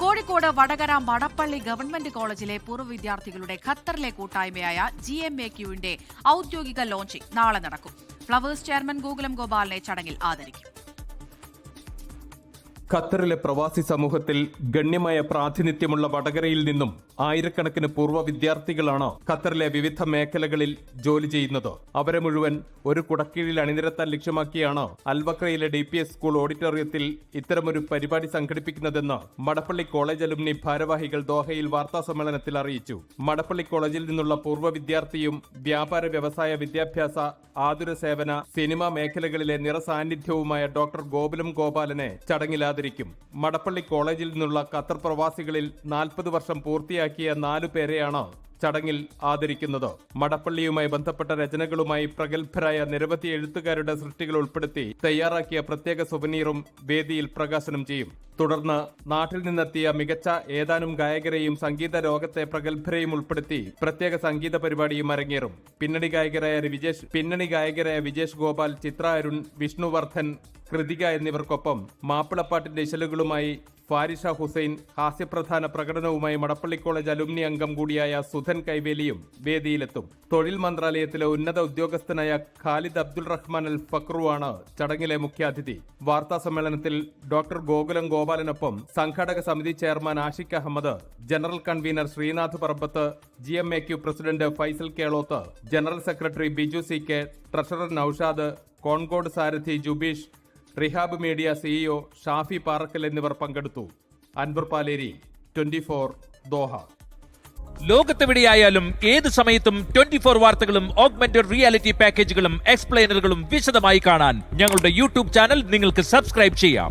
Kozhikode Vadakara Madappally government കോളേജിലെ പൂർവ്വ വിദ്യാർത്ഥികളുടെ ഖത്തറിലെ കൂട്ടായ്മയായ GMAQവിന്റെ ഔദ്യോഗിക ലോഞ്ചിംഗ് നാളെ നടക്കും. ഫ്ലവേഴ്സ് ചെയർമാൻ ഗോകുലം ഗോപാലിനെ ചടങ്ങിൽ ആദരിക്കും. ഖത്തറിലെ പ്രവാസി സമൂഹത്തിൽ ഗണ്യമായ പ്രാതിനിധ്യമുള്ള വടകരയിൽ നിന്നും ആയിരക്കണക്കിന് പൂർവ്വ വിദ്യാർത്ഥികളാണ് ഖത്തറിലെ വിവിധ മേഖലകളിൽ ജോലി ചെയ്യുന്നത്. അവരെ മുഴുവൻ ഒരു കുടക്കീഴിൽ അണിനിരത്താൻ ലക്ഷ്യമാക്കിയാണ് അൽവക്രയിലെ DPS സ്കൂൾ ഓഡിറ്റോറിയത്തിൽ ഇത്തരമൊരു പരിപാടി സംഘടിപ്പിക്കുന്നതെന്ന് മടപ്പള്ളി കോളേജ് അലുമിനി ഭാരവാഹികൾ ദോഹയിൽ വാർത്താസമ്മേളനത്തിൽ അറിയിച്ചു. മടപ്പള്ളി കോളേജിൽ നിന്നുള്ള പൂർവ്വ വിദ്യാർത്ഥിയും വ്യാപാര വ്യവസായ വിദ്യാഭ്യാസ ആതുര സേവന സിനിമാ മേഖലകളിലെ നിറസാന്നിധ്യവുമായ ഡോക്ടർ ഗോകുലം ഗോപാലനെ ചടങ്ങിൽ ആദരിക്കും. മടപ്പള്ളി കോളേജിൽ നിന്നുള്ള ഖത്തർ പ്രവാസികളിൽ 40 വർഷം പൂർത്തിയാക്കിയ 4 പേരെയാണ് ചടങ്ങിൽ ആദരിക്കുന്നത്. മടപ്പള്ളിയുമായി ബന്ധപ്പെട്ട രചനകളുമായി പ്രഗത്ഭരായ നിരവധി എഴുത്തുകാരുടെ സൃഷ്ടികൾ ഉൾപ്പെടുത്തി തയ്യാറാക്കിയ പ്രത്യേക സുവനീറും വേദിയിൽ പ്രകാശനം ചെയ്യും. തുടർന്ന് നാട്ടിൽ നിന്നെത്തിയ മികച്ച ഏതാനും ഗായകരെയും സംഗീത ലോകത്തെ പ്രഗത്ഭരെയും ഉൾപ്പെടുത്തി പ്രത്യേക സംഗീത പരിപാടിയും അരങ്ങേറും. പിന്നണി ഗായകരായ വിജേഷ് ഗോപാൽ, ചിത്ര അരുൺ, വിഷ്ണുവർദ്ധൻ, കൃതിക എന്നിവർക്കൊപ്പം മാപ്പിളപ്പാട്ടിന്റെ ഇശലുകളുമായി ഫാരിഷ ഹുസൈൻ, ഹാസ്യപ്രധാന പ്രകടനവുമായി മടപ്പള്ളി കോളേജ് അലുമിനി അംഗം കൂടിയായ സുധൻ കൈവേലിയും വേദിയിലെത്തും. തൊഴിൽ മന്ത്രാലയത്തിലെ ഉന്നത ഉദ്യോഗസ്ഥനായ ഖാലിദ് അബ്ദുൾ റഹ്മാൻ അൽ ഫക്രുവാണ് ചടങ്ങിലെ മുഖ്യാതിഥി. വാർത്താ സമ്മേളനത്തിൽ ഡോക്ടർ ഗോകുലം ഗോപാലനൊപ്പം സംഘാടക സമിതി chairman Ashiq Ahammed, general convener Sreenath Parambath, GMAQ president Faisal Keloth, general secretary Biju CK, treasurer Noushad, Concord സാരഥി Jubeesh, rehab media CEO Shafi Parakkal എന്നിവർ പങ്കെടുത്തു. അൻവർ പാലേരി, 24 ദോഹ. ലോകത്തെവിടെയായാലും ഏത് സമയത്തും 24 വാർത്തകളും ഓഗ്മെന്റഡ് റിയാലിറ്റി പാക്കേജുകളും എക്സ്പ്ലെയിനറുകളും വിശദമായി കാണാൻ ഞങ്ങളുടെ YouTube ചാനൽ നിങ്ങൾക്ക് സബ്സ്ക്രൈബ് ചെയ്യാം.